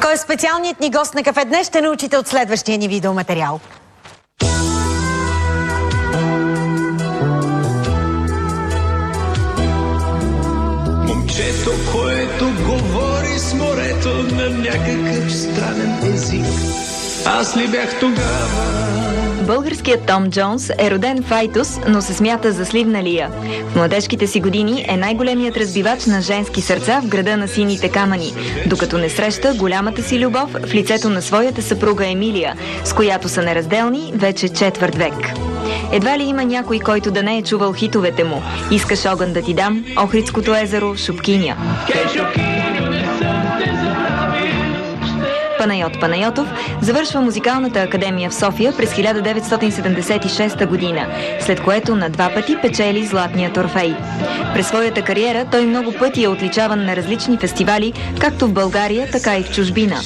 Кой е специалният ни гост на кафе днес, ще научите от следващия ни видеоматериал. Момчето, което говори с морето на някакъв странен език. Аз ли бях тогава? Българският Том Джонс е роден в Айтос, но се смята за сливналия. В младежките си години е най-големият разбивач на женски сърца в града на сините камъни, докато не среща голямата си любов в лицето на своята съпруга Емилия, с която са неразделни вече четвърт век. Едва ли има някой, който да не е чувал хитовете му «Искаш огън да ти дам», «Охридското езеро», «Шопкиня». Панайот Панайотов завършва музикалната академия в София през 1976 година, след което на 2 пъти печели Златния Орфей. През своята кариера той много пъти е отличаван на различни фестивали, както в България, така и в чужбина.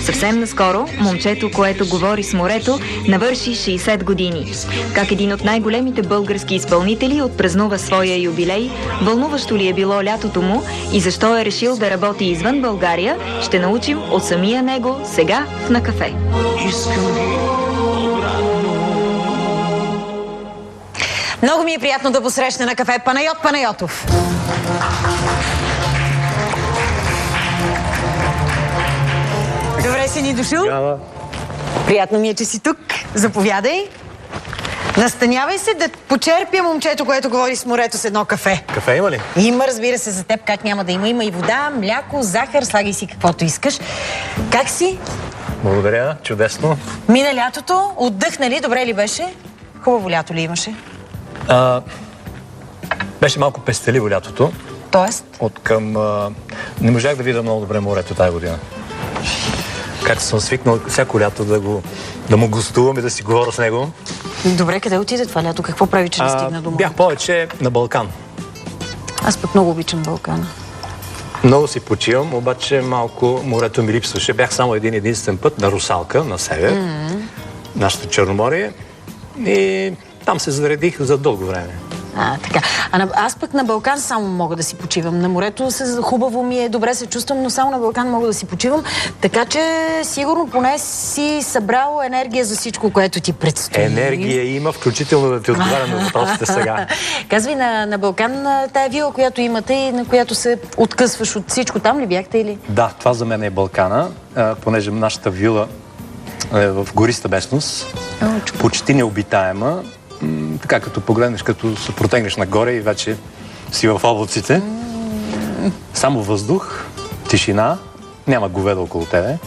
Съвсем наскоро момчето, което говори с морето, навърши 60 години. Как един от най-големите български изпълнители отпразнува своя юбилей, вълнуващо ли е било лятото му и защо е решил да работи извън България, ще научим от самия него сега в На кафе. Много ми е приятно да посрещна на кафе Панайот Панайотов. Добре си ни дошъл. Приятно ми е, че си тук. Заповядай. Настанявай се да почерпя момчето, което говори с морето с едно кафе. Кафе има ли? Има, разбира се, за теб. Как няма да има? Има и вода, мляко, захар, слагай си каквото искаш. Как си? Благодаря, чудесно. Мина лятото, отдъхна ли? Добре ли беше? Хубаво лято ли имаше? Беше малко пестеливо лятото. Тоест? Не можах да видя много добре морето тази година. Както съм свикнал всяко лято да му гостувам и да си говоря с него. Добре, къде отиде това лято? Какво прави, че не стигна до морето? Бях повече на Балкан. Аз пък много обичам Балкана. Много си почивам, обаче малко морето ми липсваше. Бях само единствен път на Русалка, на север, нашето Черноморие, и там се заредих за дълго време. Така. Аз пък на Балкан само мога да си почивам. На морето хубаво ми е, добре се чувствам, но само на Балкан мога да си почивам. Така че сигурно поне си събрал енергия за всичко, което ти предстои. Енергия има, включително да ти отговарям на въпросите сега. Казвай, на Балкан тая вила, която имате и на която се откъсваш от всичко, там ли бяхте или? Да, това за мен е Балкана, понеже нашата вила е в гориста местност, почти необитаема. Така като погледнеш, като се протегнеш нагоре и вече си в облаците. Само въздух, тишина, няма говеда около тебе.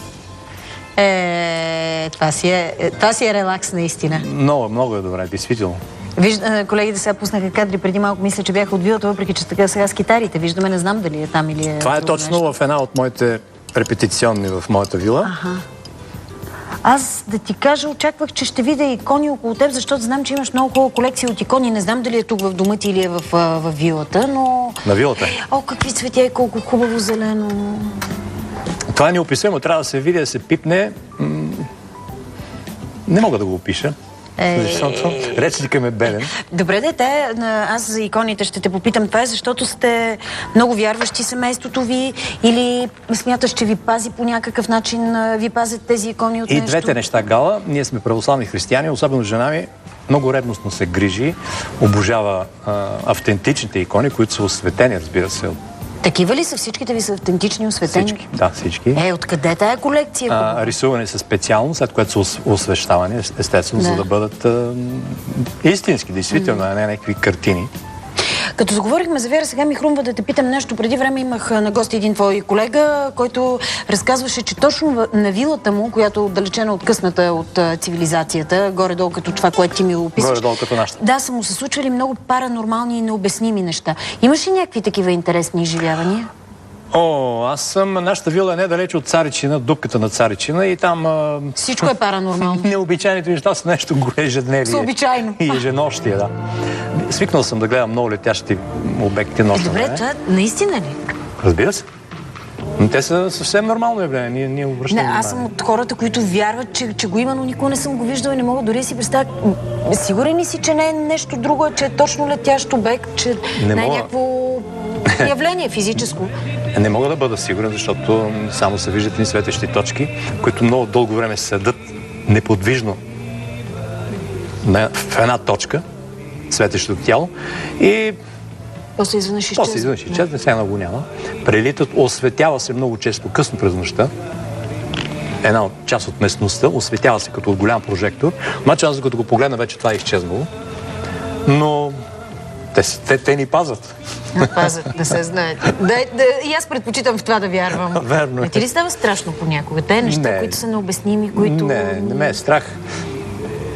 Това си е релакс наистина. Много, много е добре, действително. Колегите сега пуснаха кадри преди малко, мисля, че бяха от вилата, въпреки че така сега с китарите виждаме, не знам дали е там или е... Това е точно нещо. В една от моите репетиционни в моята вила. Аз да ти кажа, очаквах, че ще видя икони около теб, защото знам, че имаш много хубава колекция от икони. Не знам дали е тук в дома ти или е в вилата, но... На вилата? О, какви цветя и колко хубаво зелено. Това е неописуемо, трябва да се види, да се пипне. Не мога да го опиша. Защото речника ме е беден. Добре, аз за иконите ще те попитам. Това е защото сте много вярващи семейството ви или смяташ, че ви пази по някакъв начин, ви пазят тези икони от нещо? И двете неща, Гала. Ние сме православни християни, особено жена ми много ревностно се грижи, обожава автентичните икони, които са осветени, разбира се. Такива ли са? Всичките ви са автентични, осветени? Всички, да, всички. Откъде тая колекция? Рисувани са специално, след което са освещавани, естествено, за да бъдат истински, действително, а не някакви картини. Като заговорихме за вяра, сега ми хрумва да те питам нещо. Преди време имах на гости един твой колега, който разказваше, че точно на вилата му, която е отдалечена, откъсната от цивилизацията, горе-долу като това, което ти ми описваш. Горе-долу като нашата. Да, са му се случвали много паранормални и необясними неща. Имаш ли някакви такива интересни изживявания? Аз съм, нашата вила е недалеч от Царичина, дупката на Царичина и там... Всичко е паранормално. Необичайните неща са нещо ежедневие. Обичайно. И еженощие, да. Свикнал съм да гледам много летящи обекти нощно. Добре, това наистина ли? Разбира се. Но те са съвсем нормално явление. Ние обръщаме внимание. Аз съм от хората, които вярват, че го има, но никога не съм го виждал и не мога дори да си представя. Сигурен ли си, че не е нещо друго, че е точно летящ обект, че не е някакво явление, физическо. Не мога да бъда сигурен, защото само се виждат ни светещи точки, които много дълго време седат неподвижно в една точка, светещото тяло, и После изведнъж изчезва. сега много няма. Прелитат, осветява се много често късно през нощта. Една част от местността осветява се като от голям прожектор. Обаче аз като го погледна, вече това е изчезнало. Но те ни пазят. Пазят, да се знаете. И аз предпочитам в това да вярвам. Верно. Не ти ли става страшно понякога? Те неща, които са необясними, които... Не ме е страх.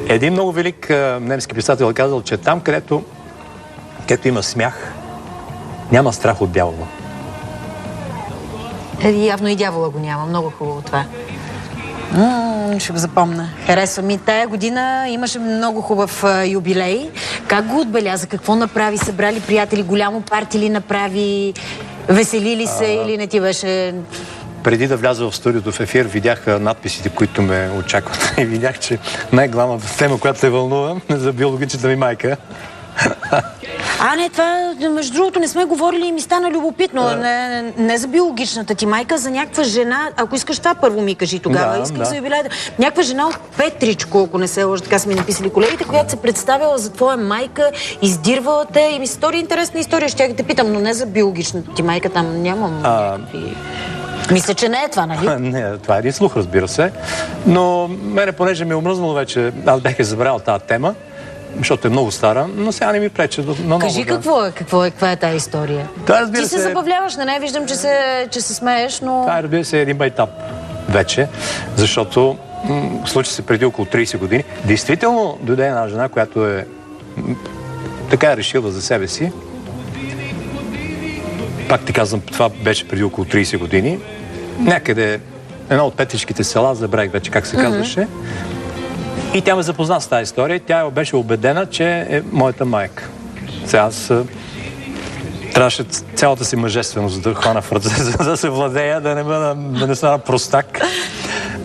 Един много велик немски писател е казал, че там, където има смях, няма страх от дявола. Явно и дявола го няма. Много хубаво това. Ще го запомня. Харесва ми. Тая година имаше много хубав юбилей. Как го отбеляза? Какво направи? Събрали приятели? Голямо парти ли направи? Весели ли се или не ти беше... Преди да вляза в студиото в ефир, видях надписите, които ме очакват. И видях, че най-главната тема, която се вълнува, за биологичната ми майка. Не, това, между другото, не сме говорили и ми стана любопитно. Не за биологичната ти майка, за някаква жена. Ако искаш това, първо ми кажи тогава. Искам за юбилея. Някаква жена от Петричко, ако не се лъжа, така са ми написали колегите, която се представила за твоя майка, издирвала те и ми се стори интересна история. Ще те питам, но не за биологичната ти майка, там нямам някакви... Мисля, че не е това, нали? Не, това е един слух, разбира се. Но мене, понеже ми е омръзнало вече, аз бях забравял тази тема, защото е много стара, но сега не ми пречи. Кажи каква е тази история? Ти се забавляваш, не виждам, че се смееш, но... Това, разбира се, е един майтап вече, защото случи се преди около 30 години. Действително дойде една жена, която е така решила за себе си. Пак ти казвам, това беше преди около 30 години. Някъде едно от петричките села, забравих вече как се казваше. И тя ме запозна с тази история. Тя беше убедена, че е моята майка. Сега аз трябваше цялата си мъжественост да хвана в ръце, за да се владея, да не стана простак.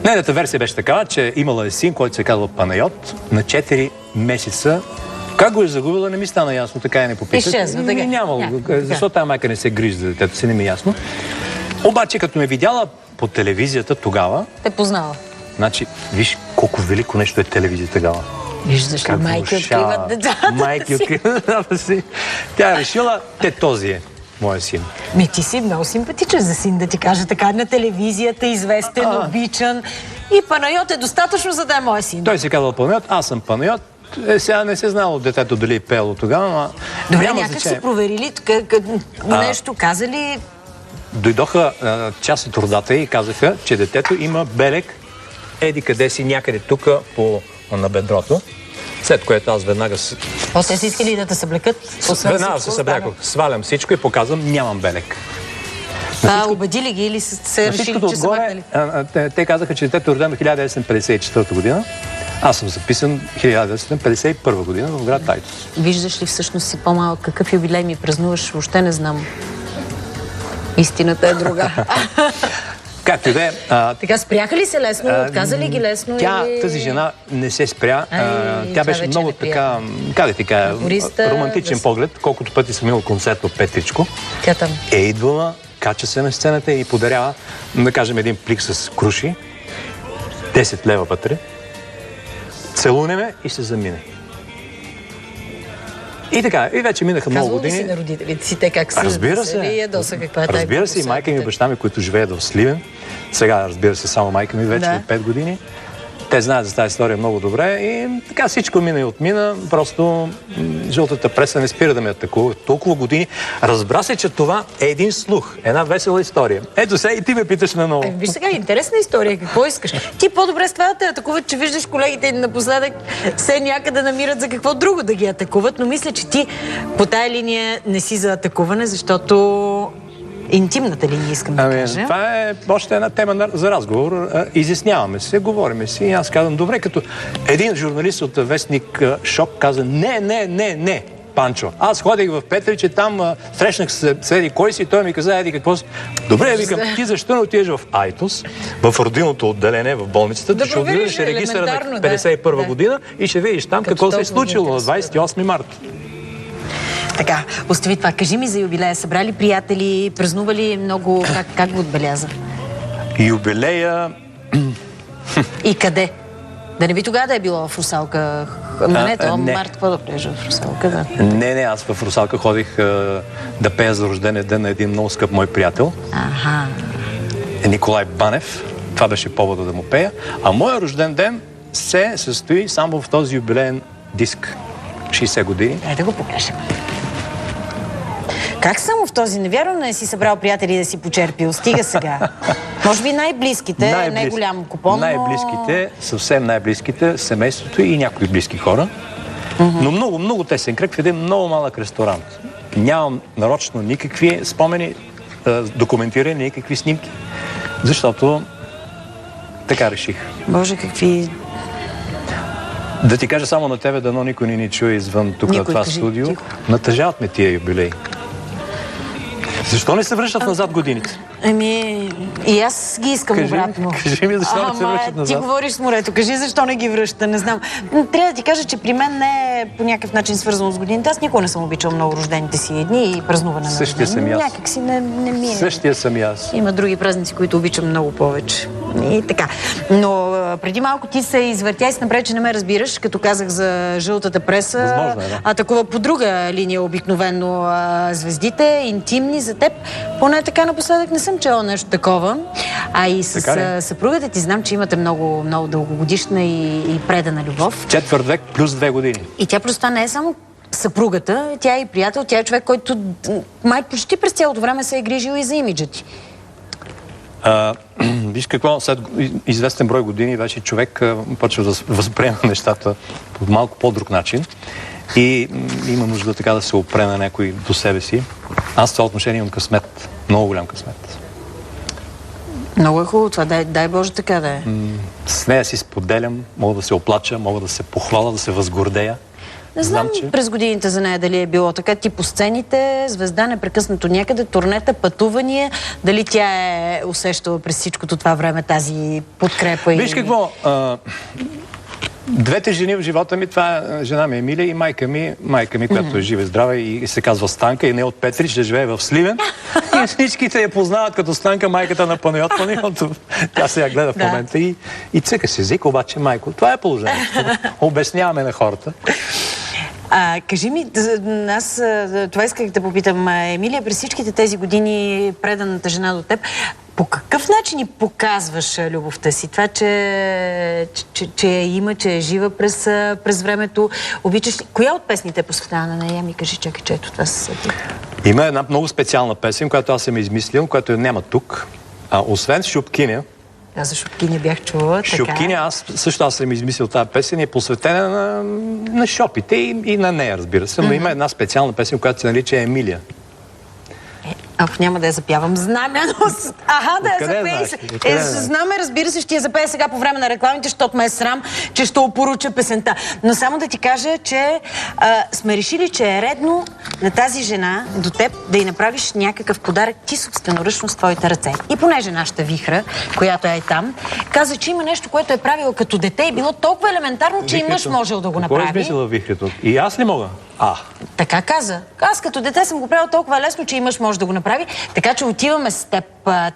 Нейната версия беше такава, че имала е син, който се казва Панайот, на 4 месеца. Как го е загубила, не ми стана ясно, така и не попитах. Изчезва, така. Нямало. Защо тази майка не се грижи за детето си, не ми е ясно. Обаче, като ме видяла по телевизията тогава... Те познава. Значи, виж колко велико нещо е телевизия тогава. Виждаш ли, майки откриват децата Майки откриват децата си. Тя е решила, този е моя син. Ти си много симпатичен за син, да ти кажа така, на телевизията, известен, обичан. И Панайот е достатъчно, за да е моя син. Той се казва Панайот, аз съм Панайот. Сега не се знало детето дали е пеело тогава, но... Добре, някак са проверили нещо, казали... Дойдоха част от родата и казаха, че детето има белег еди къде си, някъде тук на бедрото. След което аз веднага... Те си искали да те съблекат? Веднага се съблякох. Свалям всичко и показвам, нямам белег. Убедили ги или се решили, че са махнали? Те казаха, че детето е родено 1954 година. Аз съм записан 1951 година в град Айтос. Виждаш ли, всъщност си по-малък? Какъв юбилей ми празнуваш? Въобще не знам. Истината е друга. Както и да е. Така, спряха ли се лесно? Отказа ли ги лесно? Тази жена не се спря. Тя беше много така, как да ти кажа, романтичен поглед. Колкото пъти съм имал концерт от Петричко. Тя там е идвала, кача се на сцената и подарява, да кажем, един плик с круши. 10 лева вътре. Целуне ме и се замине. И така, и вече минаха много години. Казвал ли си на родителите си те как са? Разбира се. Разбира се, и майка ми и баща ми, които живеят в Сливен. Сега, разбира се, само майка ми вече от 5 години. Те знаят за тази история много добре и така всичко мина и отмина. Просто жълтата преса не спира да ме атакува толкова години. Разбра се, че това е един слух, една весела история. Ето сега и ти ме питаш на ново. Виж сега, интересна история, какво искаш? Ти по-добре с това да те атакуват, че виждаш колегите напоследък все някъде намират за какво друго да ги атакуват, но мисля, че ти по тая линия не си за атакуване, защото... Интимната линия, искам да кажа. Това е още една тема за разговор. Изясняваме се, говориме си и аз казвам, добре, като един журналист от вестник Шок каза, не, Панчо. Аз ходих в Петриче, там срещнах се седи кой си и той ми каза, еди какво си. Добре, викам, ти защо не отидеш в Айтос, в родилното отделение, в болницата, да ще отидеш регистъра на 51 година и ще видиш там какво се е случило на 28 марта. Така, остави това. Кажи ми за юбилея. Събрали приятели, празнували много... Как го отбеляза? Юбилея... И къде? Да не би тогава да е било в Русалка? Не. Март, какво да влежа в Русалка? Да. Не, аз в Русалка ходих да пея за рождения ден на един много скъп мой приятел. Аха. Николай Банев. Това беше повода да му пея. А моя рожден ден се състои само в този юбилеен диск. 60 години. Дай да го покажем. Как само в този? Невярно не си събрал приятели да си почерпил. Стига сега. Може би най-близките, най-голям купон, Най-близките, съвсем най-близките, семейството и някои близки хора. Но много тесен кръг в един много малък ресторант. Нямам нарочно никакви спомени, документирани, никакви снимки, защото така реших. Боже, какви... Да ти кажа само на тебе, дано никой не ни чуе извън тук на това студио. Натъжават ме тия юбилеи. Защо не се връщат назад годините? И аз ги искам обратно. Кажи ми защо не се връщат назад. Ти говориш с морето, кажи защо не ги връща, не знам. Трябва да ти кажа, че при мен не е по някакъв начин свързано с годините. Аз никога не съм обичал много рождените си дни и празнуване на Същия съм и аз. Някак си не ми е. Същия съм и аз. Има други празници, които обичам много повече. И така. Но преди малко ти се извъртя и се направи, че не ме разбираш, като казах за жълтата преса. Възможно е, да. Атакува по друга линия обикновено звездите, интимни за теб. Поне така напоследък не съм чела нещо такова. А и с съпругата ти знам, че имате много, много дългогодишна и предана любов. Четвърт век плюс 2 години. И тя просто не е само съпругата, тя е и приятел, тя е човек, който май почти през цялото време се е грижил и за имиджа ти. Виж какво, след известен брой години вече човек почва да възприема нещата по малко по-друг начин и има нужда така да се опре на някой до себе си. Аз в това отношение имам късмет, много голям късмет. Много е хубаво това, дай Боже така да е. С нея си споделям, мога да се оплача, мога да се похваля, да се възгордея. Не знам през годините за нея дали е било така. Ти по сцените, звезда непрекъснато някъде, турнета, пътувания. Дали тя е усещала през всичкото това време тази подкрепа? Виж какво, двете жени в живота ми, това е жена ми Емилия и майка ми, която е жива и здрава и се казва Станка и не от Петрич, да живее в Сливен. И всичките я познават като Станка, майката на Панайот Панайотов. Тя се я гледа в момента и цъка с език, обаче майко. Това е положението. Обясняваме на хората. Кажи ми, аз това исках да попитам. Емилия, през всичките тези години, преданата жена до теб, по какъв начин ни показваш любовта си? Това, че я има, че е жива през времето. Обичаш ли? Коя от песните е посветена на нея? Ми кажи, чакай, че ето това се сети. Има една много специална песен, която аз съм измислил, която няма тук. Освен Шупкиня. Аз за Шупкиня бях чула. Шупкиня, аз съм измислил тази песен и е посветена на шопите и на нея, разбира се. Но има една специална песен, която се нарича Емилия. Ако няма да я запявам, знам я, но... Аха, да я запея. Знаме, разбира се, ще я запея сега по време на рекламите, защото ме е срам, че ще опоруча песента. Но само да ти кажа, че сме решили, че е редно на тази жена, до теб, да й направиш някакъв подарък ти собственоръчно с твоите ръце. И понеже нашата Вихра, която е там, каза, че има нещо, което е правила като дете и било толкова елементарно, че и мъж можел да го направи. Какво е измислила Вихрето? И аз ли мога? Така каза. Аз като дете съм го правила толкова лесно, че и мъж може да го направи. Така че отиваме с теб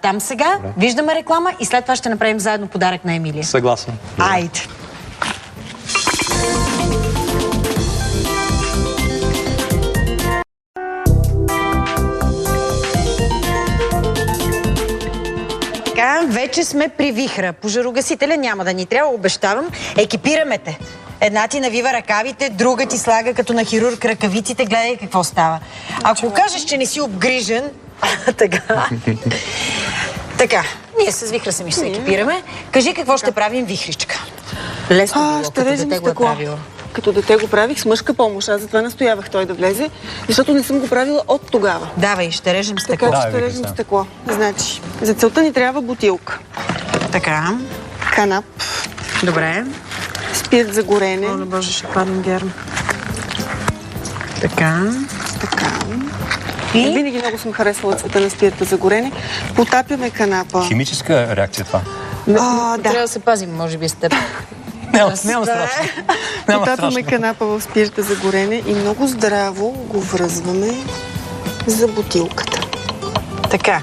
там сега, виждаме реклама и след това ще направим заедно подарък на Емилия. Съгласен. Айде. Така, вече сме при Вихра. Пожарогасителя няма да ни трябва, обещавам. Екипираме те. Една ти навива ръкавите, друга ти слага като на хирург ръкавиците. Гледай какво става. Ако кажеш, че не си обгрижен... Така, ние с Вихра сами ще се екипираме. Кажи какво ще правим, Вихричка. Лесно било, като дете го е правила. Като дете го правих с мъжка помощ. Аз затова настоявах той да влезе, защото не съм го правила от тогава. Давай, ще режем стъкло. Така, ще режем стъкло. Значи, за целта ни трябва бутилка. Така. Канап. Добре. Спирт за горене. О, Боже, ще паднем вярно. Така. И? Винаги много съм харесвала цвета на спирта за горене. Потапяме канапа. Химическа реакция това? Трябва да се пазим, може би, с теб. Няма страшно. Потапяме канапа в спирта за горене и много здраво го връзваме за бутилката. Така,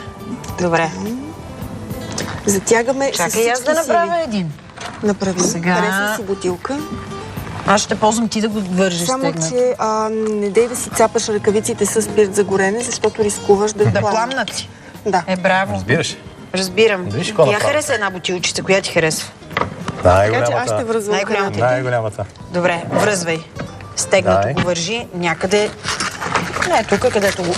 добре. Затягаме Чакай аз да направя един. Направи. Сега- Хареса си бутилка. Аз ще ползвам ти да го вържиш. Само, стегнат. че не дей да си цапаш ръкавиците с спирт за горене, защото рискуваш да Да пламнат. пламнат си. Да. Браво. Разбираш? Разбирам. Виж какво Я направи. хареса една бутилчица. Коя ти харесва? Така че аз ще връзвам Най-голямата. канапата. Най-голямата. Добре, връзвай. Стегнато Дай. го вържи някъде. Не, тук, където го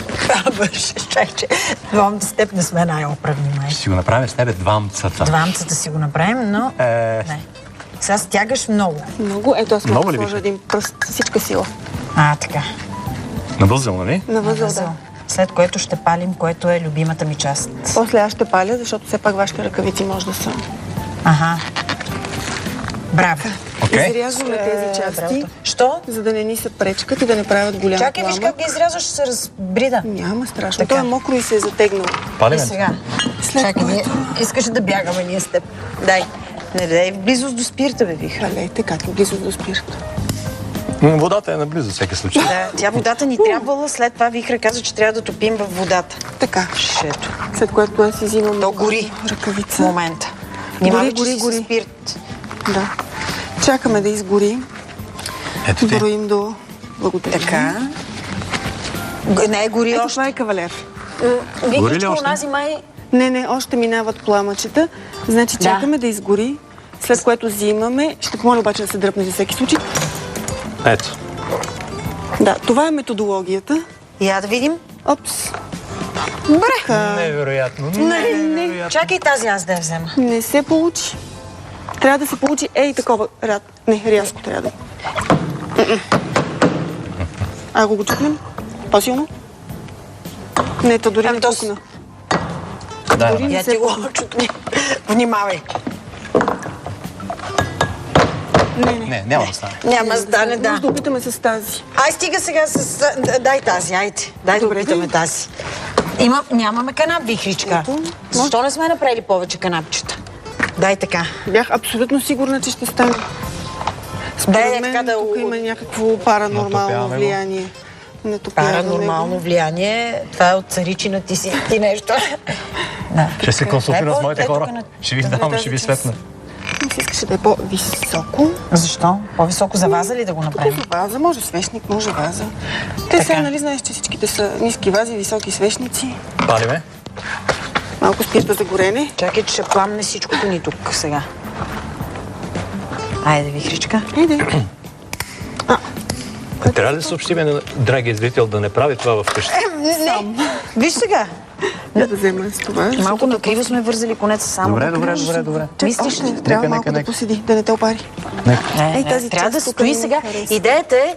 вършиш. Чай, че двамата с теб не сме най-оправни, май. Ще си го направим с тебе двамцата. Двамцата си го направим, но... Не. Сега стягаш много. Много. Ето аз Много мога ли да сложа вика? един пръст. Всичка сила. Така. На възел, нали? На възел, да. Възел. След което ще палим, което е любимата ми част. После аз ще паля, защото все пак вашите ръкавици може да са. Аха. Браво. Окей. Изрязваме тези части, Що? за да не ни се пречкат и да не правят голяма Чакай, виж плама. как ги изрязваш, ще се разбрида. Няма страшно. Така. То е мокро и се е затегнал. И Палиме. сега. Чакай, ние искаш да бягаме ние с теб. Дай. Не дай в близост до спирта, бе, Виха. Палете, как е близо до спирта. Водата е наблизо всеки случай. Да, тя водата ни трябвала, след това Вихра каза, че трябва да топим във водата. Така. Шето. След което аз си взимам То гори. В ръкавица. момента. Внимавай, че Гори, си гори. със спирт. Да. Чакаме да изгори. Ето ти. Броим до благодаря. Така. Не, гори Ето още. това е кавалер. Гори ли Вихричко, още? онази май... Не, още минават пламъчета. Значи Да. чакаме да изгори, след което взимаме. Ще помоля обаче да се дръпне за всеки случай. Ето. Да, това е методологията. Я да видим. Опс. Невероятно. Не. Чакай тази аз да я взема. Не се получи. Трябва да се получи такова. Не, рязко трябва да. Ако го чукнем, по-силно. Не, то дори не то пукна. Да. Дори не Я се ти го пукна. чукни. Внимавай. Не, няма да стане. Няма да стане, Може да да. опитаме с тази. Ай, стига сега с... Дай тази, айде. Дай да Добре, опитаме де. тази. Нямаме канап, Вихричка. Ето. Защо не сме направили повече канапчета? Дай така. Бях абсолютно сигурна, че ще стане. Дай Според мен така да... тук има някакво паранормално Натопяваме го. влияние. Натопяваме Паранормално го. влияние. Това е от царичина ти нещо. Да. Ще се консултирам с моите Ето хора. тук на- Ще ви давам, ще ви светна. Ми се искаше да е по-високо. Защо? По-високо за ваза ли да го направим? Тук ваза, може свещник, може ваза. Те сега, нали знаеш, че всичките са ниски вази, високи свещници. Палиме. Малко спирта за горене. Чакай, че ще пламне всичкото ни тук сега. Айде, Вихричка. Иде. Трябва ли да съобщим на драгия зрител да не прави това вкъщи? Не. Виж сега. Да взема с това. Малко накриво сме вързали конеца само. Добре. Мислиш ли? Трябва малко да нека. поседи, да не те опари. Не, тази трябва да част тук стои не ми сега. хареса. Идеята е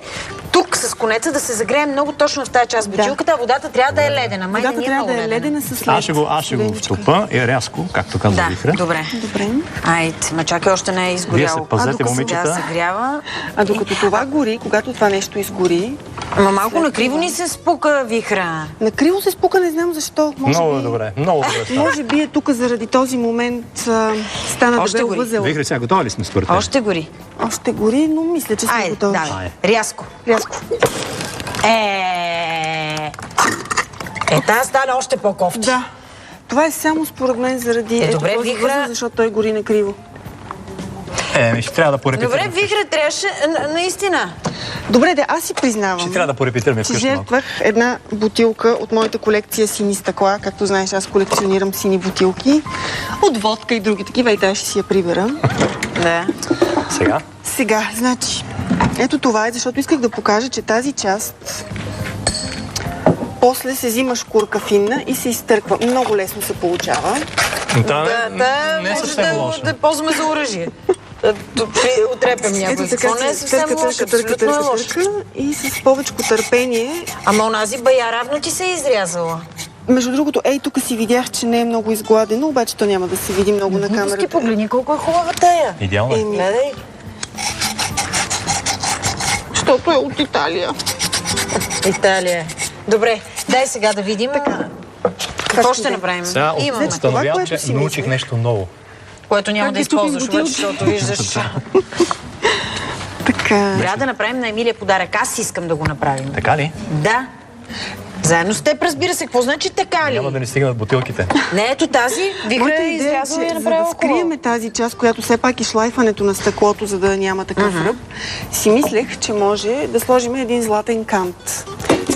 тук с конеца да се загрее много точно в тази част бутилката, а водата трябва да е ледена. Май не Водата ни е трябва много да е ледена с лед. Аз ще го втопа и рязко, както казва Да, Вихра. добре. Добре. Айде, ма чакай, още не е Вие се изгоряло. пазете, докато момичета. Да, загрява. А докато това гори, когато това нещо изгори, Ама малко накриво ни се спука, Вихра. накриво се спука, не знам защо. Много е добре, много добре става. Може би е тук заради този момент стана Още дебел гори. възел. Вихра, сега готови ли сме според теб? Още гори. Още гори, но мисля, че сме Айде, готови. давай. Рязко. Рязко. Тази стане още по-кофти. Да. Това е само според мен заради добре, този Вихра. възел, защото той гори накриво. Ще трябва да порепетираме. Добре, Вихра, трябваше наистина. Добре, да, аз си признавам, Ще трябва да порепетираме че вкъщи малко. жертвах една бутилка от моята колекция сини стъкла. Както знаеш, аз колекционирам сини бутилки. От водка и други такива. И тази ще си я прибера. Да. Сега? Сега, значи, ето това е, защото исках да покажа, че тази част после се взима шкурка финна и се изтърква. Много лесно се получава. Не е може съвсем лошо. да ползваме за оръжие. Отрепям някой. Ето така Какво не е се съвсем лошо, абсолютно е лошо. и с повече търпение. Ама онази бая равно ти се е изрязала. Между другото, тук си видях, че не е много изгладено, обаче то няма да се види много на Ти камерата. погледни колко е хубава тая. Идеално е. Гледай. Защото е от Италия. Италия. Добре, дай сега да видим. Какво ще направим? Сега Имаме. установявам, което че си научих мислех. нещо ново. Което няма Как да да чупим използваш, бутилки? защото виждаш. Така. Трябва да направим на Емилия подарък. Аз искам да го направим. Така ли? Да. Заедно с теб, разбира се. Какво значи така ли? Няма да ни стигнат бутилките. Не, ето тази. Вихра Моята е идея е, изрязала и че е за да направила скриеме тази част, която все пак е шлайфането на стъклото, за да няма такъв ръб, си мислех, че може да сложим един златен кант.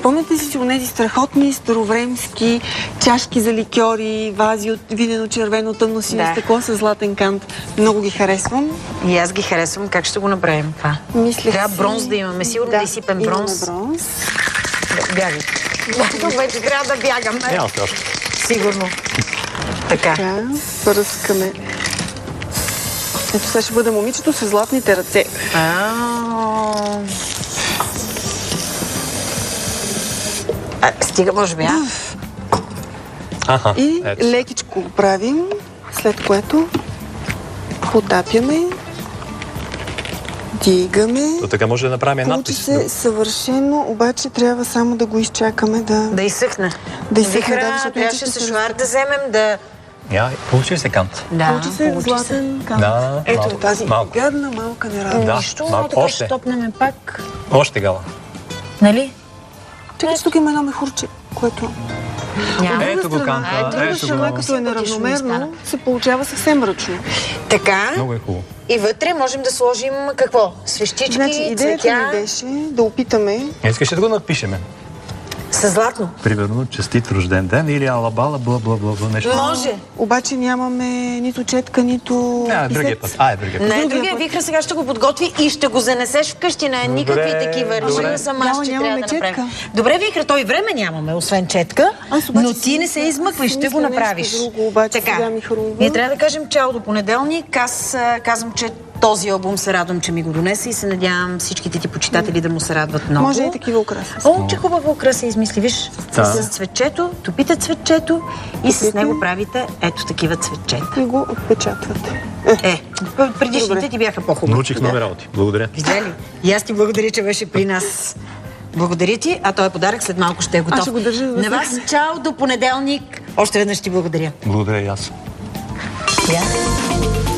Спомняте си онези страхотни старовремски чашки за ликьори, вази от видено червено тъмно синьо стъкло с златен кант. Много ги харесвам. И аз ги харесвам. Как ще го направим това? Мислех Трябва си... бронз да имаме. Сигурно да изсипем бронз. Имаме бронз. Бягай. Вече трябва да бягаме. Няма страшно. Сигурно. Така. Така, пръскаме. Ето сега ще бъде момичето с златните ръце. Стига, може би, а? Аха, И ето. лекичко го правим, след което потапяме, дигаме. То така може да направим Получи надпис. се съвършено, обаче трябва само да го изчакаме Да изсъхне. Да изсъхне, Вихра, да, защото трябваше иначе ще с се шуар да вземем да... Получи ли се кант? Да, Получи се златен кант. Да, Ето малко, тази малко. гадна малка нерадост. Да, Нищо, малко. така Още. ще топнем пак. Още гала. Нали? Чакай, че тук има едно мехурче, което... Няма. Ето го канта, Друга ето страна, го. като е неравномерно, се получава съвсем ръчно. Така. Много е хубаво. И вътре можем да сложим какво? Свещички, Значи, идеята цветя ми беше да опитаме. Искаш ли да го напишеме? с златно. Примерно, честит рожден ден или алабала, бла, нещо. Може. Обаче нямаме нито четка, нито... Другия път. Другия път. Не, другия Вихра сега ще го подготви и ще го занесеш вкъщи на никакви такива. Решила съм аз, че трябва да направим. Добре, Вихра, той време нямаме, освен четка, но ти не се измъквай, ще го направиш. Така, ние трябва да кажем чао до понеделник. Аз казвам, че този албум се радвам, че ми го донесе и се надявам всичките ти почитатели да му се радват много. Може и такива украси. О, че хубава украса измисли, виж. Да. С цветчето, топите цветчето и с него правите ето такива цветчета. И го отпечатвате. Предишните ти бяха по-хубави. Научих нови работи. Благодаря. Видя ли? И аз ти благодаря, че беше при нас. Благодаря ти, а този подарък след малко ще е готов. Аз ще го държа да На вас чао до понеделник. Още веднъж ти благодаря. Благодаря и аз. Yeah.